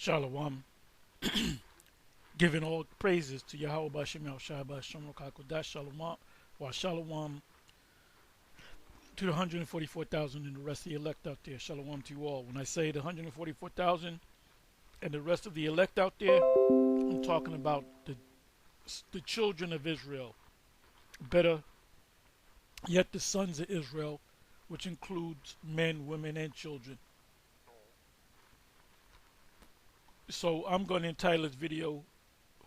Shalom. Giving all praises to Yahawah Bashem Yahshua Shem Qadash Shalom wa Shalom to the 144,000 and the rest of the elect out there. Shalom to you all. When I say the 144,000 and the rest of the elect out there, I'm talking about the children of Israel. Better yet, the sons of Israel, which includes men, women, and children. So I'm going to entitle this video,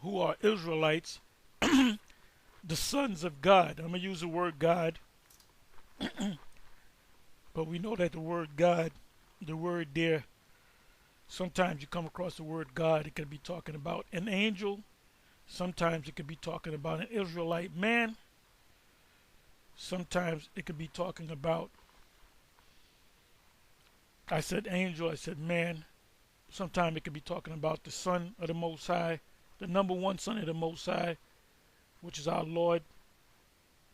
Who Are Israelites? The Sons of God. I'm going to use the word God. But we know that the word God, the word there, sometimes you come across the word God, it could be talking about an angel. Sometimes it could be talking about an Israelite man. Sometimes it could be talking about, I said angel, I said man. Sometimes it could be talking about the Son of the Most High, the number one Son of the Most High, which is our Lord,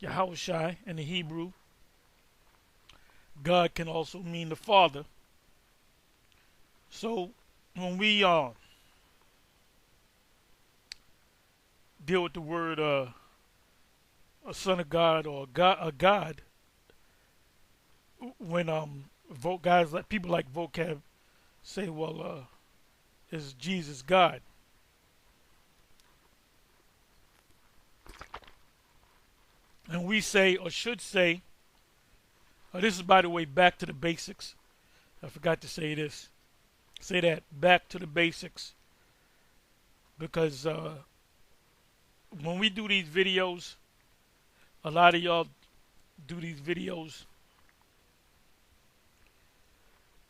Yahawashi in the Hebrew. God can also mean the Father. So when we deal with the word a son of God or a God, when guys like people like vocab say, well, is Jesus God? And we say, or should say, this is, by the way, back to the basics. I forgot to say this. Say that, back to the basics. Because when we do these videos, a lot of y'all do these videos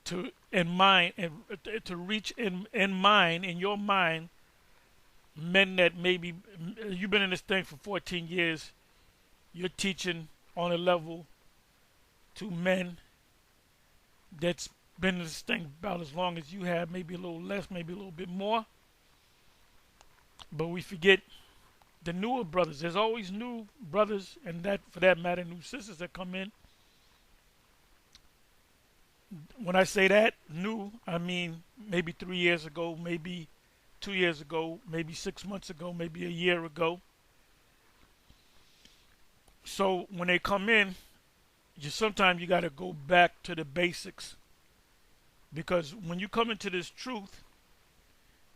to reach in your mind, men that maybe you've been in this thing for 14 years. You're teaching on a level to men that's been in this thing about as long as you have, maybe a little less, maybe a little bit more. But we forget the newer brothers. There's always new brothers, and that, for that matter, new sisters that come in. When I say that, new, I mean maybe 3 years ago, maybe 2 years ago, maybe 6 months ago, maybe a year ago. So when they come in, sometimes you got to go back to the basics. Because when you come into this truth,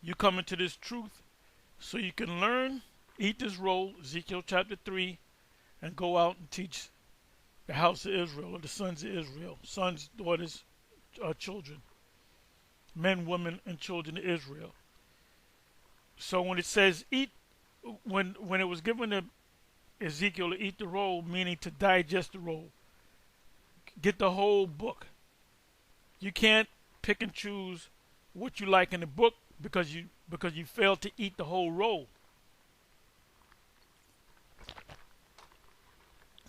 you come into this truth so you can learn, eat this roll, Ezekiel chapter 3, and go out and teach the house of Israel, or the sons of Israel, sons, daughters, children, men, women, and children of Israel. So when it says eat, when it was given to Ezekiel to eat the roll, meaning to digest the roll, get the whole book. You can't pick and choose what you like in the book because you failed to eat the whole roll.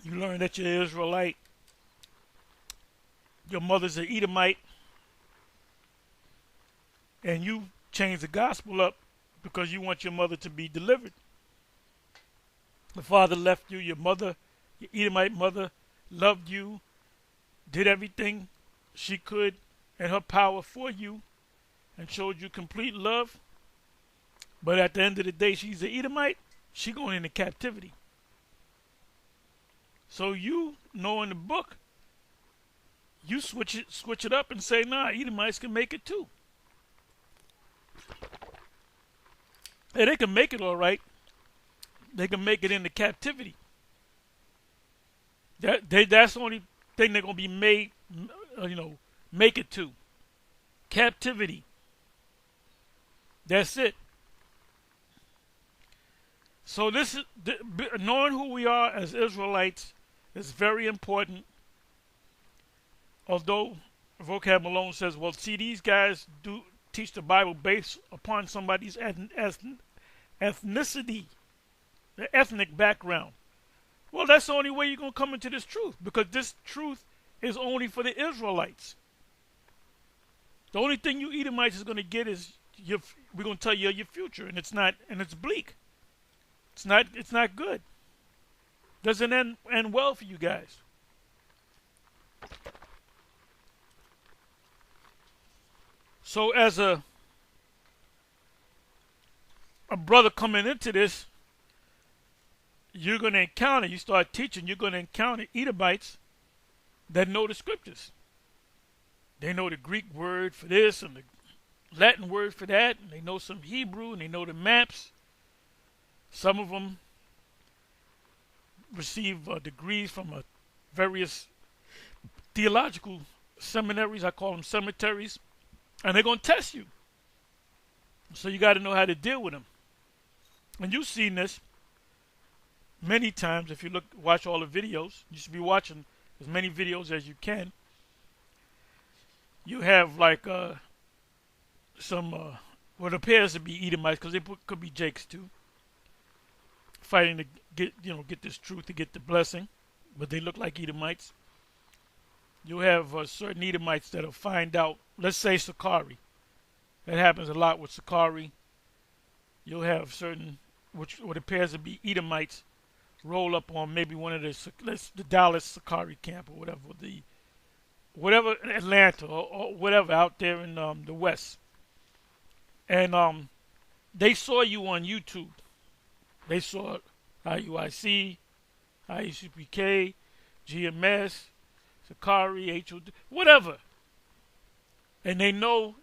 You learn that you're Israelite. Your mother's an Edomite. And you change the gospel up because you want your mother to be delivered. The father left you. Your mother, your Edomite mother, loved you, did everything she could in her power for you, and showed you complete love. But at the end of the day, she's an Edomite. She's going into captivity. So you know in the book, you switch it up and say, nah, Edomites can make it too. Hey, they can make it all right. They can make it into captivity. That's the only thing they're going to be made, make it to. Captivity. That's it. So this is knowing who we are as Israelites is very important. Although Vocab Malone says, well, see, these guys do teach the Bible based upon somebody's ethnicity, the ethnic background. Well, that's the only way you're going to come into this truth, because this truth is only for the Israelites. The only thing you Edomites is going to get is we're going to tell you your future, and it's bleak. It's not good. Doesn't end well for you guys. So as a a brother coming into this, you're going to encounter, you start teaching, you're going to encounter Edomites that know the scriptures. They know the Greek word for this and the Latin word for that, and they know some Hebrew, and they know the maps. Some of them receive degrees from various theological seminaries. I call them cemeteries. And they're going to test you. So you got to know how to deal with them. And you've seen this many times. If you watch all the videos, you should be watching as many videos as you can. You have like some what appears to be Edomites, because they could be Jakes too, fighting to get this truth, to get the blessing, but they look like Edomites. You have certain Edomites that'll find out, let's say Sakari. That happens a lot with Sakari. You'll have certain, what appears to be Edomites, roll up on maybe one of the Dallas Sakari camp or whatever Atlanta or whatever out there in the West. And they saw you on YouTube. They saw IUIC, IUCPK, GMS, Sakari, HOD, whatever. And they know,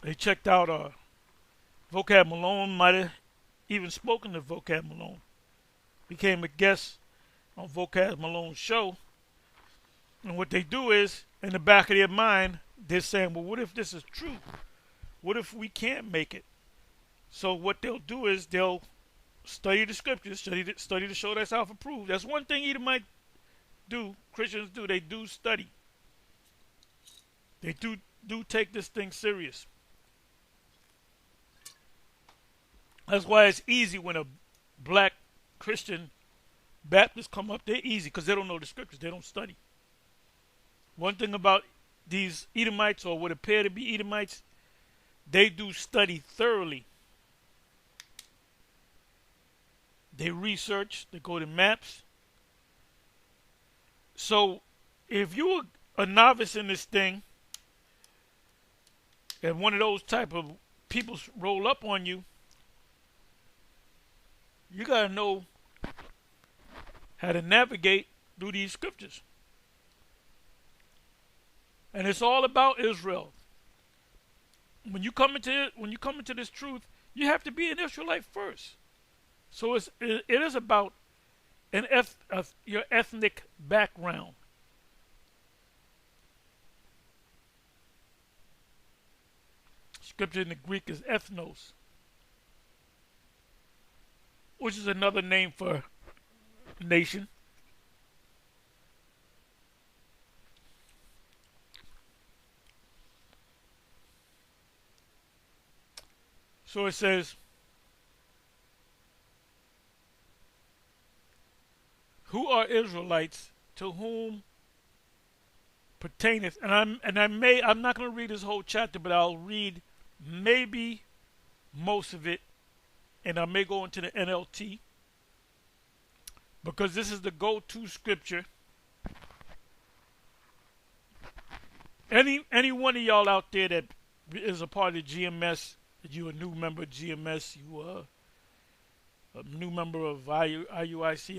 they checked out Vocab Malone, might have even spoken to Vocab Malone. Became a guest on Vocab Malone's show. And what they do is, in the back of their mind, they're saying, well, what if this is true? What if we can't make it? So what they'll do is they'll study the scriptures, study the show that's self-approved. That's one thing Edomite do, Christians do. They do study. They do take this thing serious. That's why it's easy when a black Christian Baptist come up. They're easy because they don't know the scriptures. They don't study. One thing about these Edomites, or what appear to be Edomites, they do study thoroughly. They research. They go to maps. So if you're a novice in this thing, and one of those type of people roll up on you, you got to know how to navigate through these scriptures. And it's all about Israel. When you come into this truth, you have to be an Israelite first. So it is about your ethnic background. Scripture in the Greek is ethnos, which is another name for nation. So it says, who are Israelites to whom pertaineth, I'm not going to read this whole chapter, but I'll read maybe most of it, and I may go into the NLT, because this is the go-to scripture. Any one of y'all out there that is a part of GMS, that you're a new member of GMS, you are a new member of IUIC,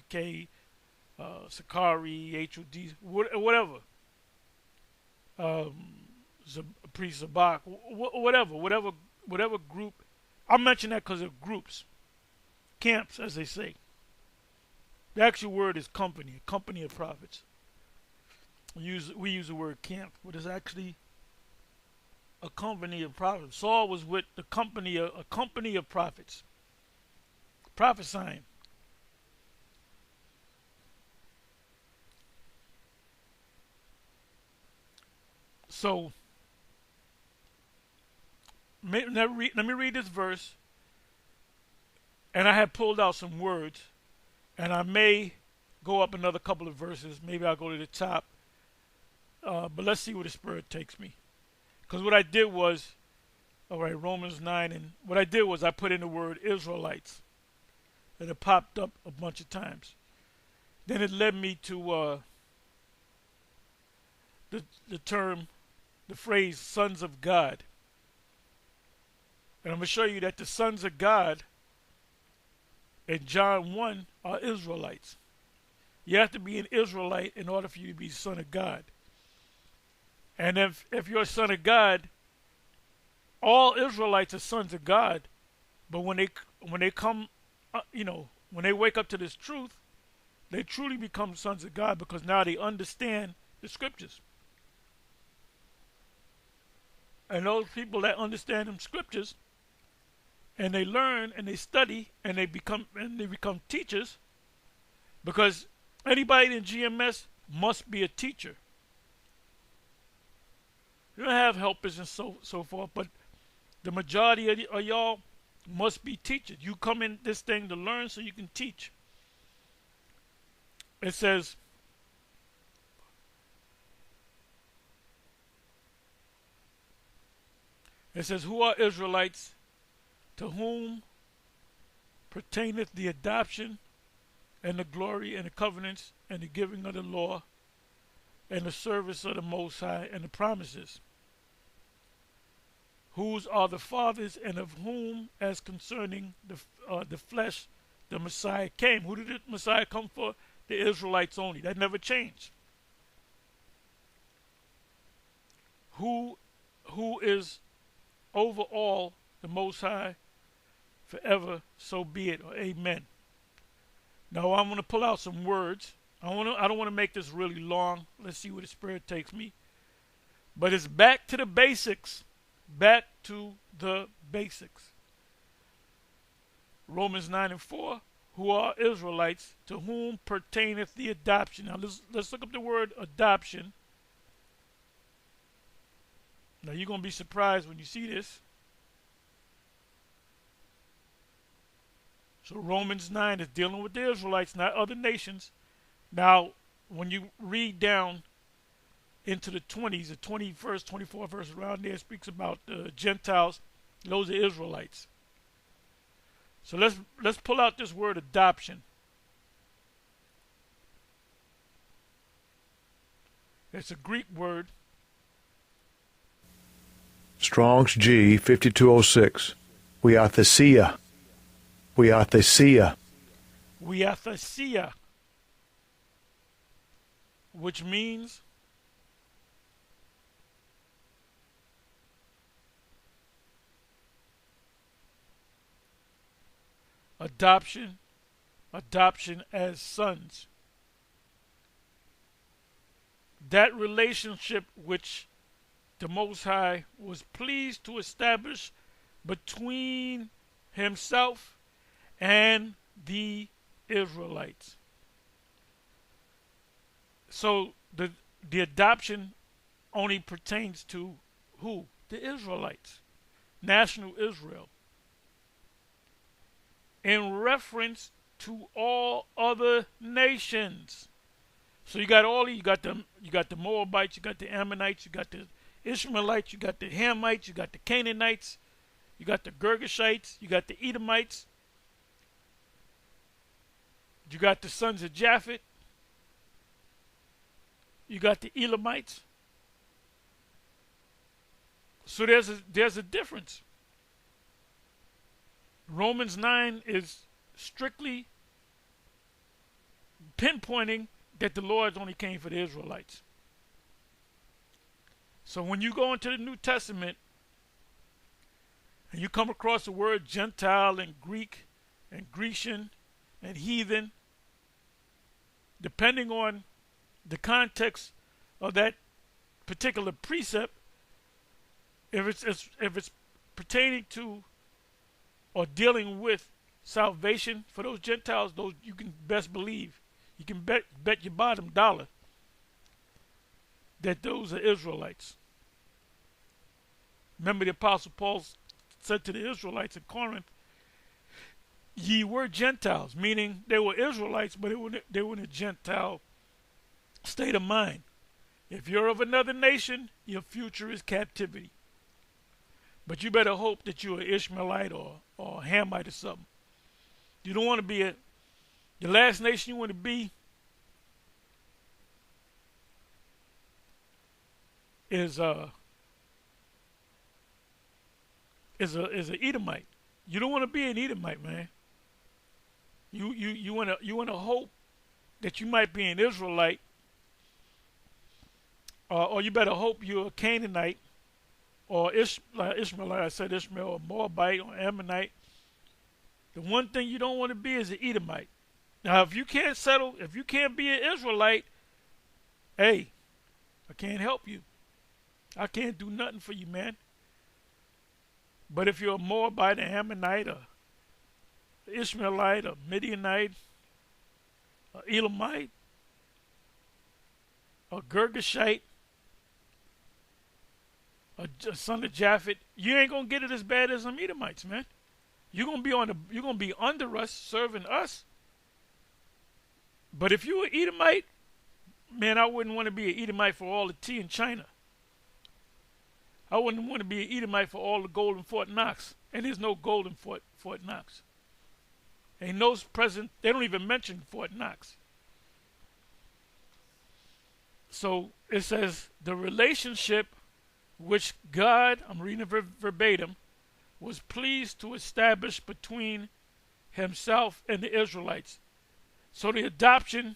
ISBK, Sakari, HOD, whatever, Priest Zabak, whatever group. I mention that because of groups, camps, as they say. The actual word is company, a company of prophets. We use the word camp, but it's actually a company of prophets. Saul was with a company of prophets, prophesying. So let me read this verse, and I have pulled out some words, and I may go up another couple of verses. Maybe I'll go to the top, but let's see where the Spirit takes me. Because what I did was, all right, Romans 9, and what I did was I put in the word Israelites, and it popped up a bunch of times. Then it led me to the term, the phrase, sons of God. And I'm going to show you that the sons of God in John 1 are Israelites. You have to be an Israelite in order for you to be a son of God. And if you're a son of God, all Israelites are sons of God. But when they come, when they wake up to this truth, they truly become sons of God because now they understand the scriptures. And those people that understand them scriptures, and they learn and they study and they become teachers, because anybody in GMS must be a teacher. You don't have helpers and so forth, but the majority of y'all must be teachers. You come in this thing to learn so you can teach. It says, who are Israelites to whom pertaineth the adoption and the glory and the covenants and the giving of the law and the service of the Most High and the promises, whose are the fathers, and of whom, as concerning the flesh, the Messiah came. Who did the Messiah come for? The Israelites only. That never changed. Who is over all the Most High forever, so be it, or amen. Now I'm going to pull out some words. I don't want to make this really long. Let's see where the Spirit takes me. But it's back to the basics. Back to the basics. Romans 9:4, who are Israelites, to whom pertaineth the adoption. Now let's look up the word adoption. Now you're going to be surprised when you see this. So Romans 9 is dealing with the Israelites, not other nations. Now, when you read down into the 20s, the 21st, 24th verse around there, speaks about the Gentiles. Those are Israelites. So let's pull out this word adoption. It's a Greek word. Strong's G 5206. Weathesia. Weathesia. Weathesia. Which means adoption as sons. That relationship which the Most High was pleased to establish between himself and the Israelites. So the adoption only pertains to who? The Israelites. National Israel. In reference to all other nations. So you got the Moabites, you got the Ammonites, you got the Ishmaelites, you got the Hamites, you got the Canaanites, you got the Girgashites, you got the Edomites, you got the sons of Japhet, you got the Elamites. So there's a difference. Romans 9 is strictly pinpointing that the Lord only came for the Israelites. So when you go into the New Testament and you come across the word Gentile and Greek and Grecian and heathen, depending on the context of that particular precept, if it's pertaining to or dealing with salvation for those Gentiles, those you can best believe, you can bet your bottom dollar that those are Israelites. Remember the Apostle Paul said to the Israelites in Corinth, ye were Gentiles, meaning they were Israelites, but they were in a Gentile state of mind. If you're of another nation, your future is captivity. But you better hope that you're an Ishmaelite or a Hamite or something. You don't want to be the last nation you want to be is is an Edomite. You don't want to be an Edomite, man. You wanna hope that you might be an Israelite, or you better hope you're a Canaanite, or Ishmael, like I said, Ishmael, or Moabite, or Ammonite. The one thing you don't want to be is an Edomite. Now, if you can't be an Israelite, hey, I can't help you. I can't do nothing for you, man. But if you're a Moabite, an Ammonite, a Ishmaelite, a Midianite, a Elamite, a Girgashite, a son of Japhet, you ain't gonna get it as bad as some Edomites, man. You're gonna be under us, serving us. But if you were Edomite, man, I wouldn't want to be an Edomite for all the tea in China. I wouldn't want to be an Edomite for all the gold in Fort Knox. And there's no gold in Fort Knox. Ain't no present. They don't even mention Fort Knox. So it says the relationship which God, I'm reading it verbatim, was pleased to establish between himself and the Israelites. So the adoption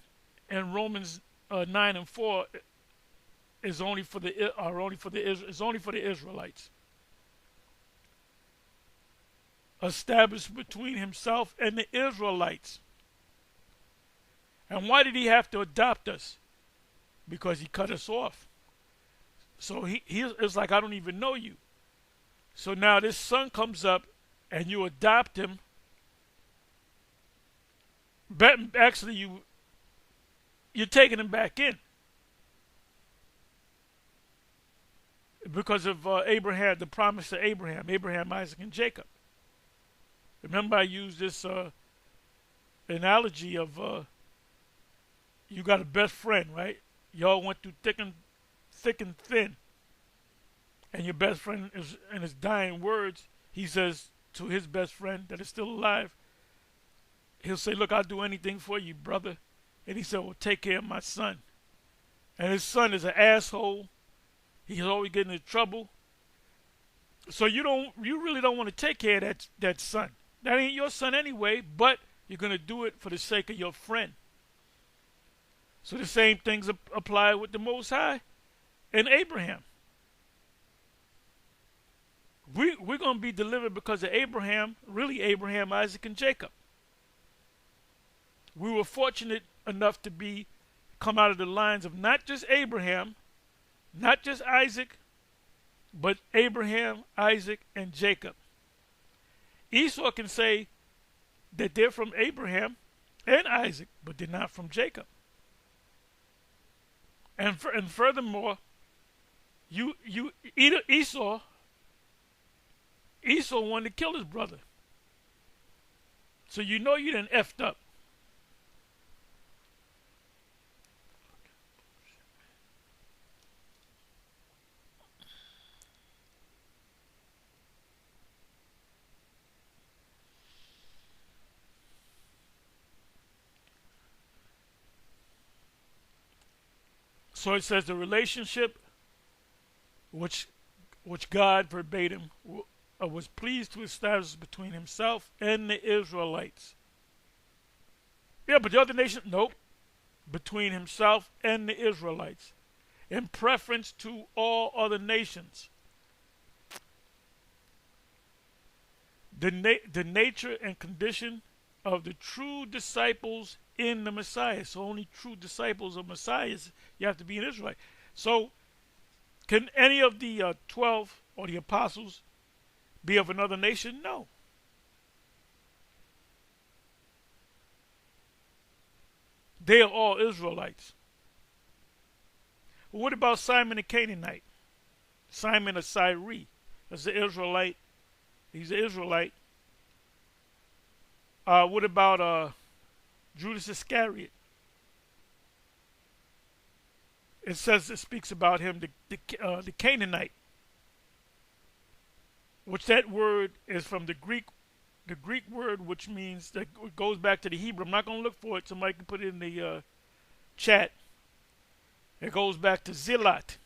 in Romans 9 and 4 is only for the Israelites. Established between himself and the Israelites. And why did he have to adopt us? Because he cut us off. So it's like, I don't even know you. So now this son comes up and you adopt him. Actually, you're taking him back in. Because of Abraham, the promise to Abraham, Isaac, and Jacob. Remember, I used this analogy of you got a best friend, right? Y'all went through thick and thin. And your best friend, in his dying words, he says to his best friend that is still alive, he'll say, look, I'll do anything for you, brother. And he said, well, take care of my son. And his son is an asshole. He's always getting in trouble. So you really don't want to take care of that son. That ain't your son anyway, but you're going to do it for the sake of your friend. So the same things apply with the Most High and Abraham. We're going to be delivered because of Abraham, Isaac, and Jacob. We were fortunate enough to come out of the lines of not just Abraham, not just Isaac, but Abraham, Isaac, and Jacob. Esau can say that they're from Abraham and Isaac, but they're not from Jacob. And furthermore, Esau wanted to kill his brother. So you know you done effed up. So it says the relationship which God verbatim was pleased to establish between himself and the Israelites. Yeah, but the other nation, nope. Between himself and the Israelites. In preference to all other nations. The nature and condition of the true disciples in the Messiah. So only true disciples of Messiah, you have to be an Israelite. So can any of the 12 or the apostles be of another nation? No. They are all Israelites. What about Simon the Canaanite? Simon of Cyrene. That's an Israelite. He's an Israelite. What about Judas Iscariot? It speaks about him, the Canaanite, which that word is from the Greek word, which means that it goes back to the Hebrew. I'm not going to look for it. Somebody can put it in the chat. It goes back to zealot.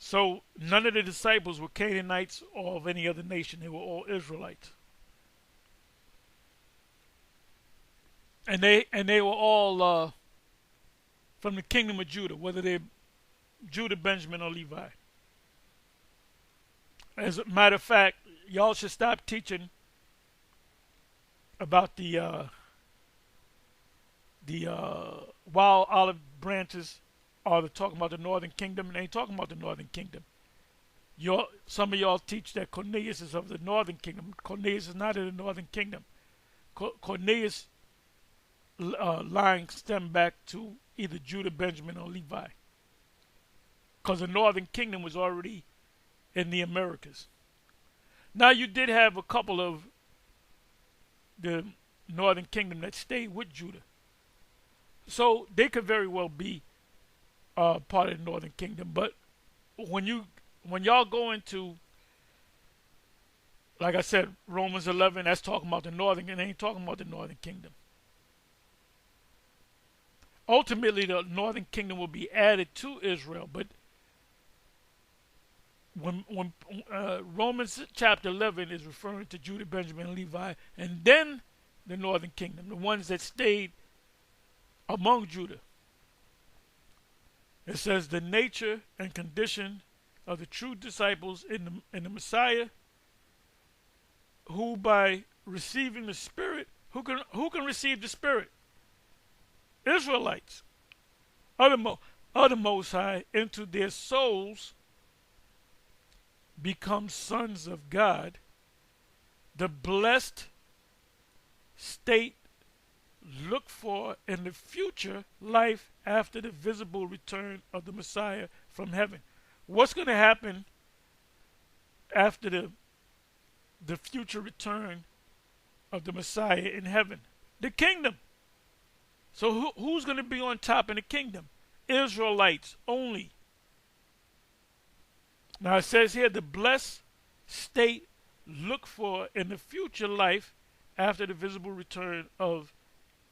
So none of the disciples were Canaanites or of any other nation. They were all Israelites. And they were all from the kingdom of Judah, whether they're Judah, Benjamin, or Levi. As a matter of fact, y'all should stop teaching about the wild olive branches, or they're talking about the northern kingdom, and they ain't talking about the northern kingdom. Some of y'all teach that Cornelius is of the northern kingdom. Cornelius is not of the northern kingdom. Cornelius line stem back to either Judah, Benjamin, or Levi, because the northern kingdom was already in the Americas. Now you did have a couple of the northern kingdom that stayed with Judah, so they could very well be part of the northern kingdom. But when y'all go into, like I said, Romans 11, that's talking about the northern, and they ain't talking about the northern kingdom. Ultimately, the northern kingdom will be added to Israel, but when Romans chapter 11 is referring to Judah, Benjamin, and Levi, and then the northern kingdom, the ones that stayed among Judah. It says the nature and condition of the true disciples in the Messiah, who by receiving the Spirit, who can receive the Spirit? Israelites, other Most High, into their souls become sons of God, the blessed state looked for in the future life after the visible return of the Messiah from heaven. What's going to happen after the future return of the Messiah in heaven? The kingdom. So who's going to be on top in the kingdom? Israelites only. Now it says here, the blessed state looked for in the future life after the visible return of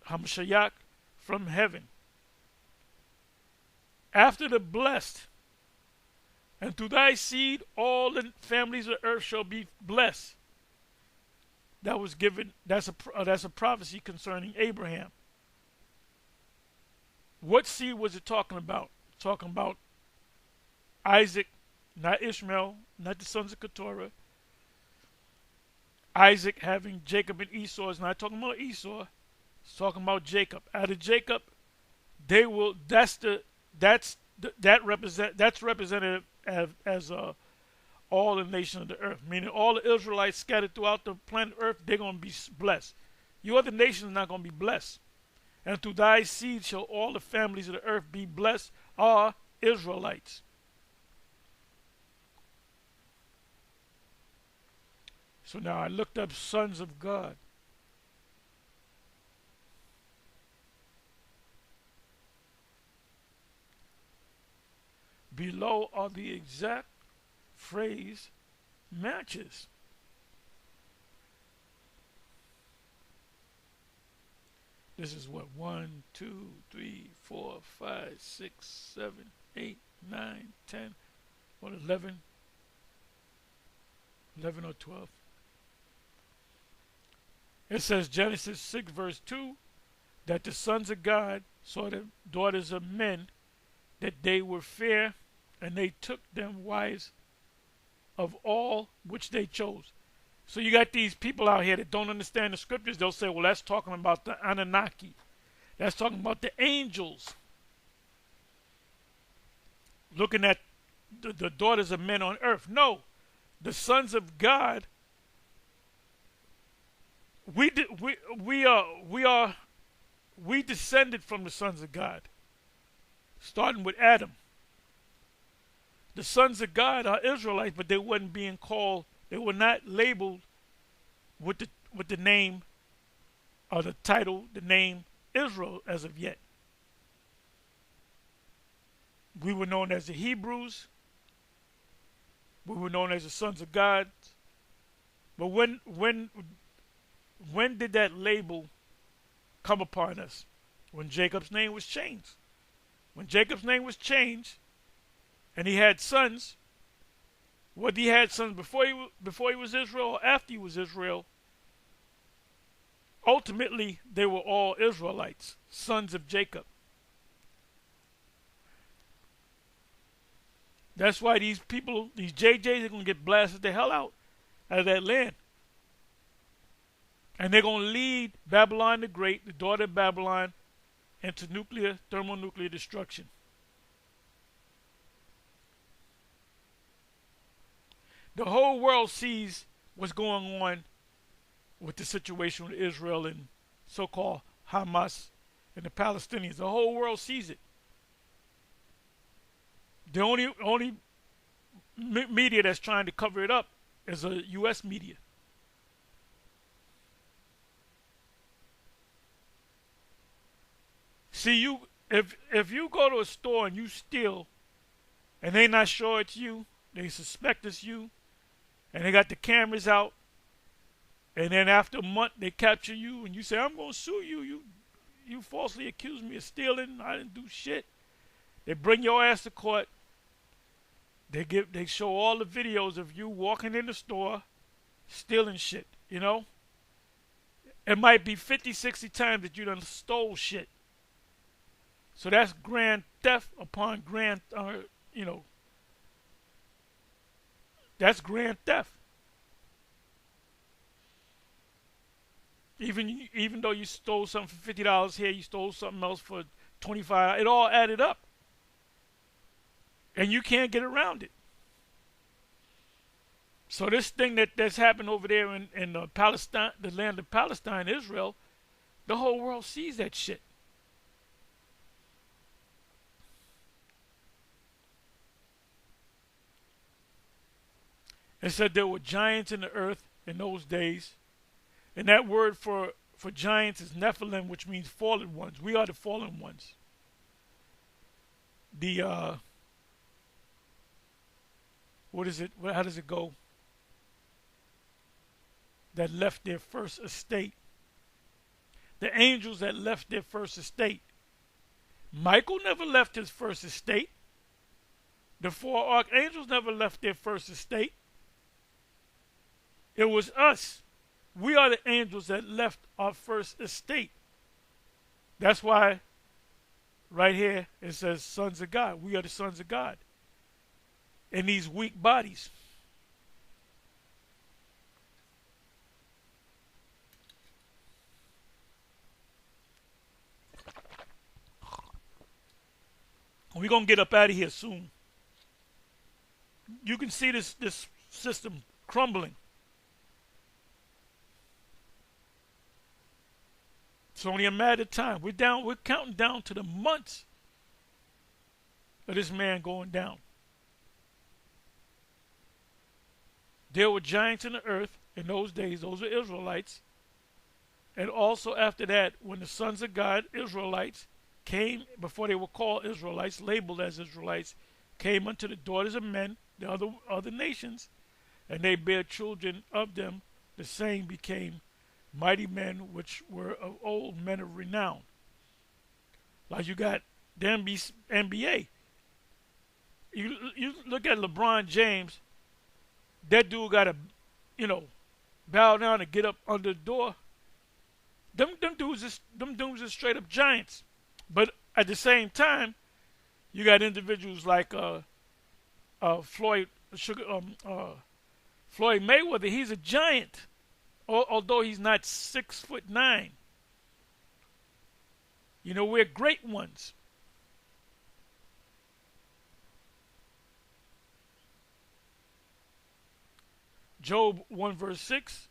Hamashiach from heaven. After the blessed, and through thy seed all the families of the earth shall be blessed. That was given. That's a prophecy concerning Abraham. What seed was it talking about? Talking about Isaac, not Ishmael, not the sons of Keturah. Isaac having Jacob and Esau is not talking about Esau. It's talking about Jacob. Out of Jacob, they will. That's representative as all the nations of the earth. Meaning all the Israelites scattered throughout the planet Earth, they're going to be blessed. You other nations are not going to be blessed. And through thy seed shall all the families of the earth be blessed, are Israelites. So now I looked up sons of God. Below are the exact phrase matches. This is what? 1, 2, 3, 4, 5, 6, 7, 8, 9, 10, what, 11? 11 or 12. It says, Genesis 6 verse 2, that the sons of God saw the daughters of men, that they were fair, and they took them wives of all which they chose. So you got these people out here that don't understand the scriptures. They'll say, well, that's talking about the Anunnaki. That's talking about the angels. Looking at the daughters of men on earth. No, the sons of God, we descended from the sons of God, starting with Adam. The sons of God are Israelites, but they weren't being called. They were not labeled with the name or the title, the name Israel as of yet. We were known as the Hebrews. We were known as the sons of God. But when did that label come upon us? When Jacob's name was changed. When Jacob's name was changed and he had sons, Whether he had sons before he was Israel or after he was Israel, ultimately they were all Israelites, sons of Jacob. That's why these people, these JJs, are going to get blasted the hell out of that land. And they're going to lead Babylon the Great, the daughter of Babylon, into thermonuclear destruction. The whole world sees what's going on with the situation with Israel and so-called Hamas and the Palestinians. The whole world sees it. The only media that's trying to cover it up is a U.S. media. See, if you go to a store and you steal, and they not sure it's you, they suspect it's you, and they got the cameras out, and then after a month they capture you, and you say, "I'm gonna sue you. You falsely accused me of stealing. I didn't do shit." They bring your ass to court. They show all the videos of you walking in the store, stealing shit. You know, it might be 50, 60 times that you done stole shit. So that's grand theft upon grand, that's grand theft. Even though you stole something for $50 here, you stole something else for $25. It all added up, and you can't get around it. So this thing that's happened over there in Palestine, the land of Palestine, Israel, the whole world sees that shit. It said there were giants in the earth in those days. And that word for giants is Nephilim, which means fallen ones. We are the fallen ones. What is it? How does it go? That left their first estate. The angels that left their first estate. Michael never left his first estate. The 4 archangels never left their first estate. It was us. We are the angels that left our first estate. That's why right here it says sons of God. We are the sons of God in these weak bodies. We're going to get up out of here soon. You can see this system crumbling. It's only a matter of time. We're counting down to the months of this man going down. There were giants in the earth in those days. Those are Israelites. And also after that, when the sons of God, Israelites, came, before they were called Israelites, labeled as Israelites, came unto the daughters of men, the other nations, and they bare children of them, the same became mighty men which were of old, men of renown. Like you got the NBA. You look at LeBron James, that dude got to, bow down and get up under the door. Them dudes are straight up giants. But at the same time, you got individuals like Floyd Mayweather. He's a giant. Although he's not 6'9", we're great ones. Job 1 verse 6,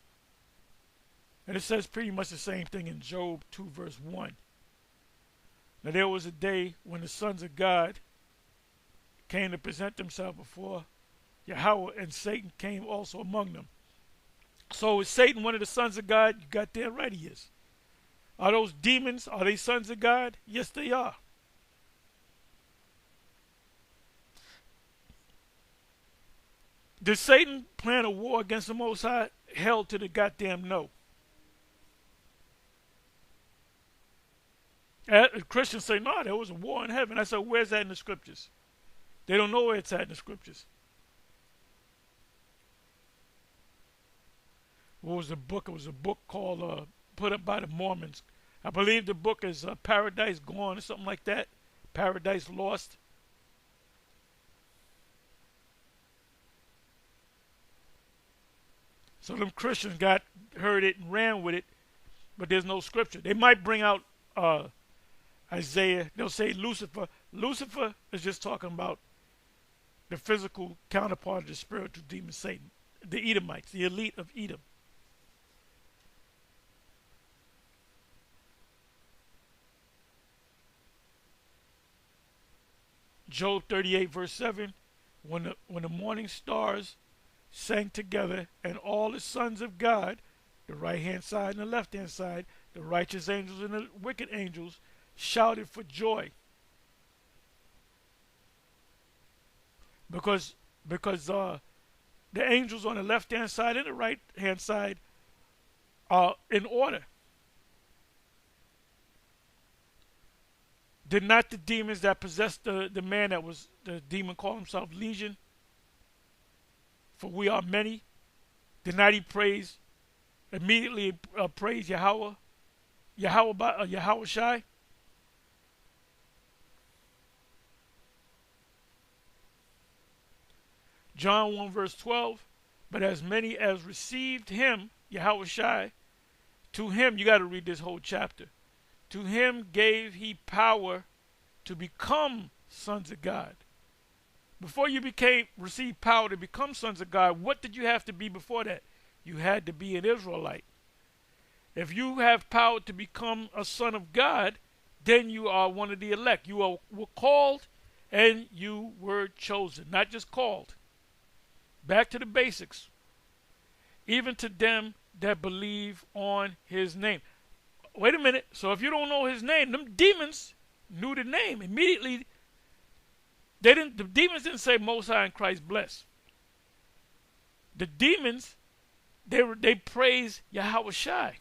and it says pretty much the same thing in Job 2 verse 1. Now there was a day when the sons of God came to present themselves before Yahawah, and Satan came also among them. So is Satan one of the sons of God? You got there right, he is. Are those demons, are they sons of God? Yes, they are. Did Satan plan a war against the Most High? Hell to the goddamn no. Christians say, no, there was a war in heaven. I said, where's that in the scriptures? They don't know where it's at in the scriptures. what was the book? It was a book called, put up by the Mormons. I believe the book is Paradise Gone or something like that. Paradise Lost. So them Christians heard it and ran with it, but there's no scripture. They might bring out Isaiah. They'll say Lucifer. Lucifer is just talking about the physical counterpart of the spiritual demon Satan, the Edomites, the elite of Edom. Job 38 verse 7, when the morning stars sang together and all the sons of God, the right hand side and the left hand side, the righteous angels and the wicked angels, shouted for joy. Because the angels on the left hand side and the right hand side are in order. Did not the demons that possessed the man that was the demon called himself Legion? For we are many. Did not he immediately praise Yahawah? Yahawashi? John 1 verse 12. But as many as received him, Yahawashi, to him, you got to read this whole chapter. To him gave he power to become sons of God. Before you received power to become sons of God, what did you have to be before that? You had to be an Israelite. If you have power to become a son of God, then you are one of the elect. You were called and you were chosen, not just called. Back to the basics. Even to them that believe on his name. Wait a minute. So if you don't know his name, them demons knew the name. Immediately, the demons didn't say Most High and Christ bless. The demons, they praise Yahawashi.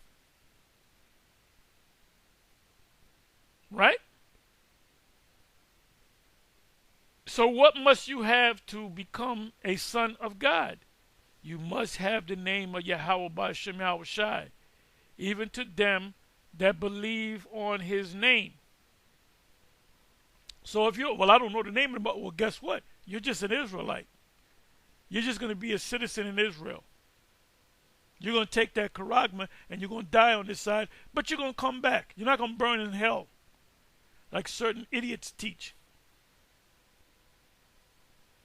Right? So what must you have to become a son of God? You must have the name of Yahawah B'Shem Yahawashi, even to them that believe on his name. So if I don't know the name of the well, guess what? You're just an Israelite. You're just going to be a citizen in Israel. You're going to take that charagma and you're going to die on this side, but you're going to come back. You're not going to burn in hell like certain idiots teach.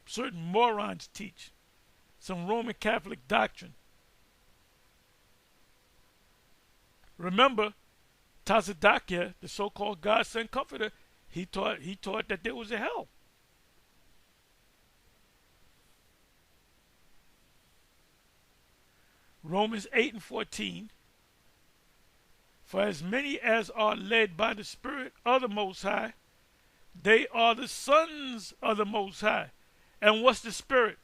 Certain morons teach. Some Roman Catholic doctrine. Remember, Tazadakia, the so-called God-sent comforter, he taught that there was a hell. Romans 8 and 14. For as many as are led by the Spirit of the Most High, they are the sons of the Most High. And what's the Spirit?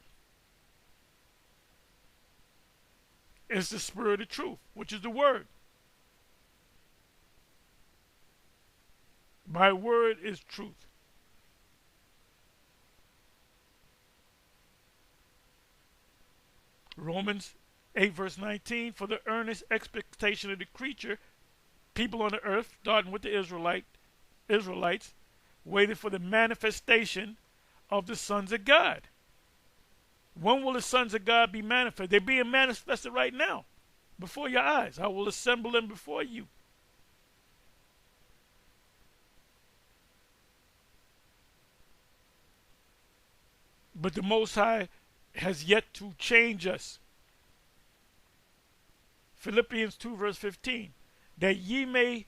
It's the Spirit of truth, which is the Word. My word is truth. Romans 8 verse 19, for the earnest expectation of the creature, people on the earth, starting with the Israelites, waited for the manifestation of the sons of God. When will the sons of God be manifested? They're being manifested right now, before your eyes. I will assemble them before you. But the Most High has yet to change us. Philippians 2 verse 15. That ye may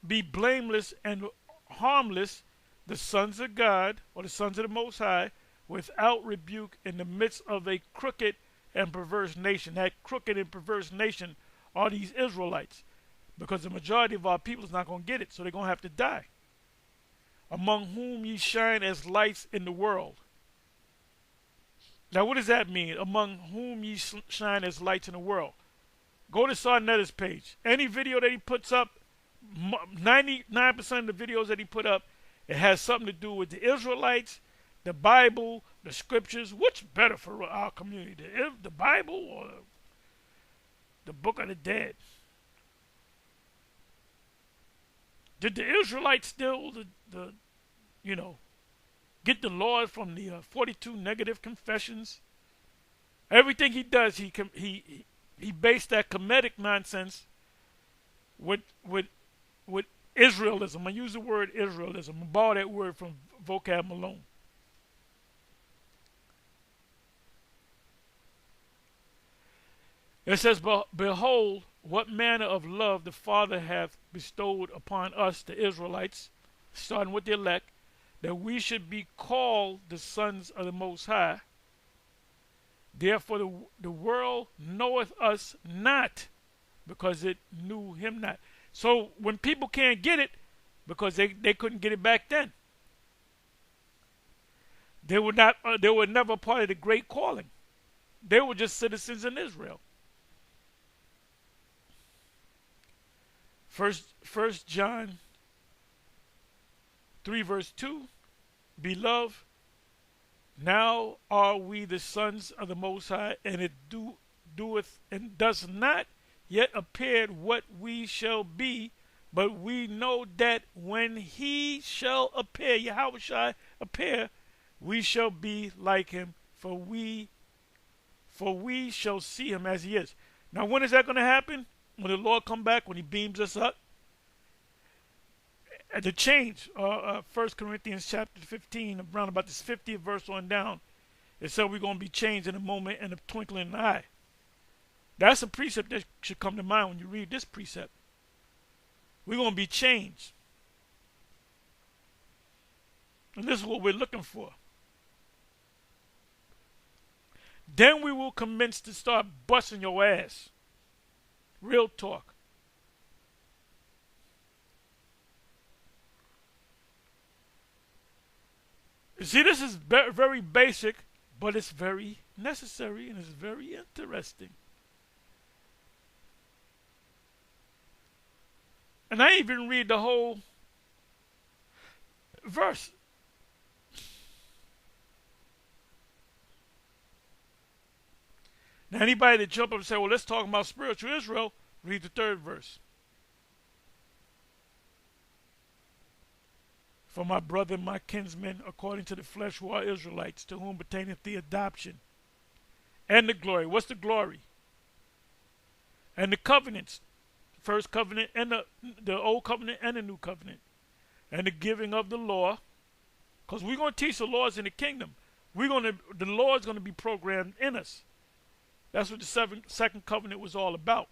be blameless and harmless, the sons of God, or the sons of the Most High, without rebuke in the midst of a crooked and perverse nation. That crooked and perverse nation are these Israelites. Because the majority of our people is not going to get it, so they're going to have to die. Among whom ye shine as lights in the world. Now, what does that mean? Among whom ye shine as lights in the world. Go to Sarnetta's page. Any video that he puts up, 99% of the videos that he put up, it has something to do with the Israelites, the Bible, the scriptures. What's better for our community? The Bible or The book of the dead. Did the Israelites still, get the Lord from the 42 negative confessions? Everything he does, he based that Kemetic nonsense with Israelism. I use the word Israelism. I borrow that word from Vocab Malone. It says, behold, what manner of love the Father hath bestowed upon us, the Israelites, starting with the elect, that we should be called the sons of the Most High. Therefore the world knoweth us not, because it knew him not. So when people can't get it, because they couldn't get it back then, they were never part of the great calling. They were just citizens in Israel. First John 3 verse 2, Beloved, now are we the sons of the Most High, and it doeth and does not yet appear what we shall be, but we know that when he shall appear, Yahawashi appear, we shall be like him, for we shall see him as he is. Now when is that going to happen? When the Lord come back, when he beams us up? At the change, 1 Corinthians chapter 15, around about this 50th verse on down, it said we're going to be changed in a moment and a twinkling in the eye. That's a precept that should come to mind when you read this precept. We're going to be changed. And this is what we're looking for. Then we will commence to start busting your ass. Real talk. You see, this is very basic, but it's very necessary and it's very interesting. And I even read the whole verse. Now, anybody that jump up and say, well, let's talk about spiritual Israel, read the 3rd verse. For my brother and my kinsmen, according to the flesh, who are Israelites, to whom pertaineth the adoption and the glory. What's the glory? And the covenants. First covenant and the old covenant and the new covenant. And the giving of the law. Because we're going to teach the laws in the kingdom. The law is going to be programmed in us. That's what the second covenant was all about.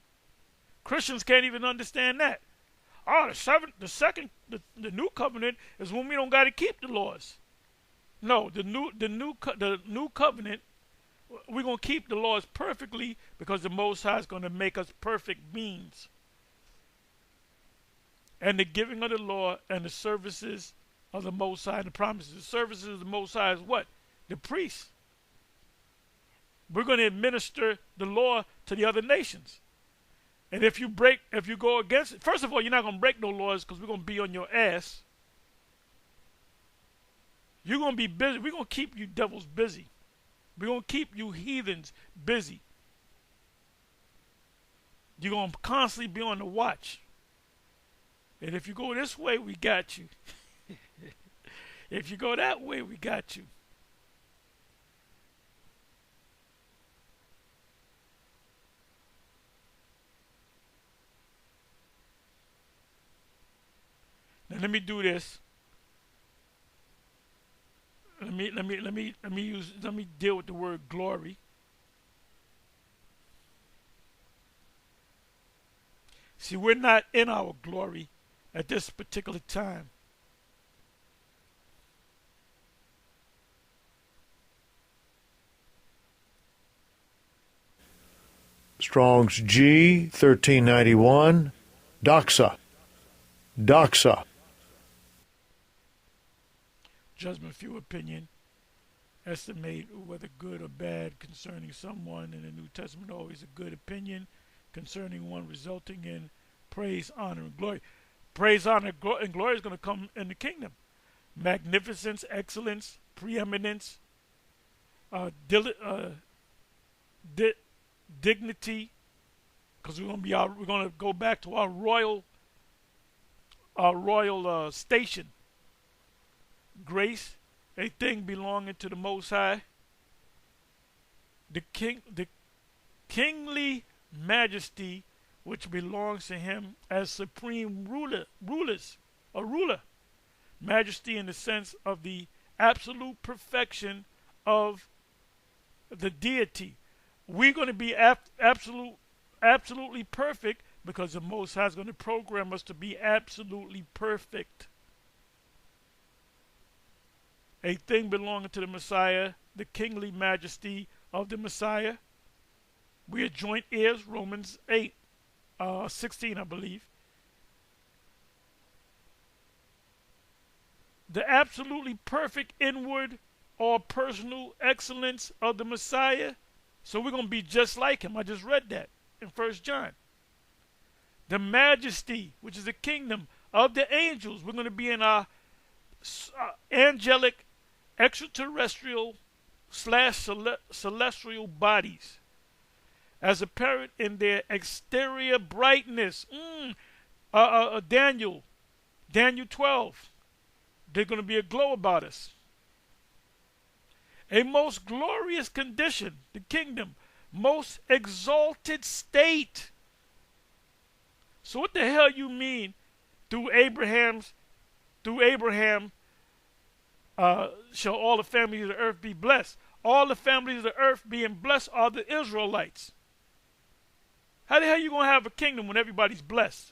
Christians can't even understand that. Oh, the new covenant is when we don't got to keep the laws. No, the new covenant, we're going to keep the laws perfectly because the Most High is going to make us perfect beings. And the giving of the law and the services of the Most High and the promises. The services of the Most High is what? The priests. We're going to administer the law to the other nations. And if you go against it, first of all, you're not going to break no laws because we're going to be on your ass. You're going to be busy. We're going to keep you devils busy. We're going to keep you heathens busy. You're going to constantly be on the watch. And if you go this way, we got you. If you go that way, we got you. Now let me do this. Let me deal with the word glory. See, we're not in our glory at this particular time. Strong's G 1391. Doxa. Judgment, few opinion, estimate whether good or bad concerning someone. In the New Testament, always a good opinion concerning one, resulting in praise, honor, and glory. Praise, honor, and glory is going to come in the kingdom. Magnificence, excellence, preeminence, dignity, because we're gonna go back to our royal station. Grace, a thing belonging to the Most High. The kingly majesty which belongs to him as supreme ruler. Majesty in the sense of the absolute perfection of the deity. We're going to be absolutely perfect because the Most High is going to program us to be absolutely perfect. A thing belonging to the Messiah, the kingly majesty of the Messiah. We are joint heirs, Romans 8:16, I believe. The absolutely perfect inward or personal excellence of the Messiah. So we're going to be just like him. I just read that in 1 John. The majesty, which is the kingdom of the angels. We're going to be in our angelic, extraterrestrial / celestial bodies, as apparent in their exterior brightness. Daniel 12. There's going to be a glow about us. A most glorious condition, the kingdom, most exalted state. So what the hell you mean through Abraham shall all the families of the earth be blessed? All the families of the earth being blessed are the Israelites. How the hell you going to have a kingdom when everybody's blessed?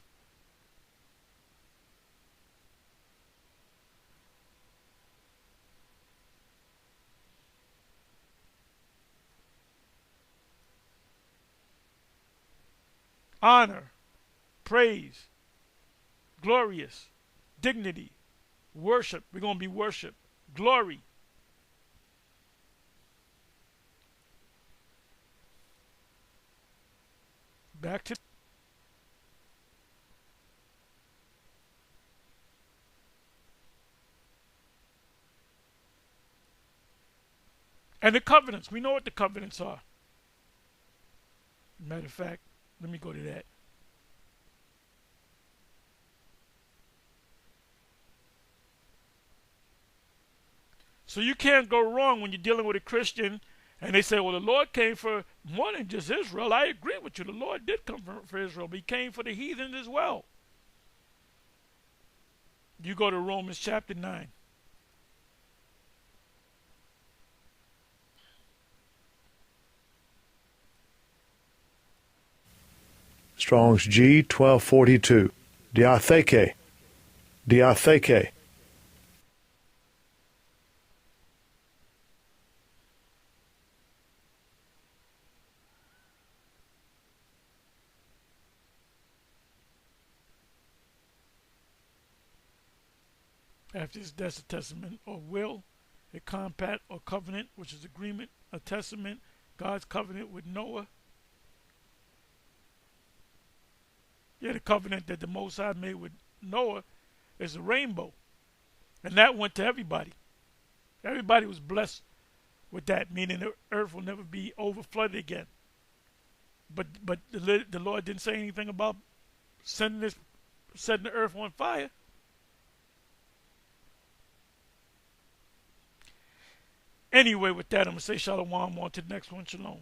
Honor, praise, glorious, dignity, worship. We're going to be worship, glory. Back to and the covenants. We know what the covenants are. Matter of fact, let me go to that. So you can't go wrong when you're dealing with a Christian and they say, well, the Lord came for more than just Israel. I agree with you. The Lord did come for Israel, but he came for the heathen as well. You go to Romans chapter 9. Strong's G 1242. Diatheke. Diatheke. After that's a testament or will, a compact or covenant, which is agreement, a testament, God's covenant with Noah. Yeah, the covenant that the Most High made with Noah is a rainbow. And that went to everybody. Everybody was blessed with that, meaning the earth will never be overflooded again. But the Lord didn't say anything about setting the earth on fire. Anyway, with that, I'm going to say shalom on to the next one. Shalom.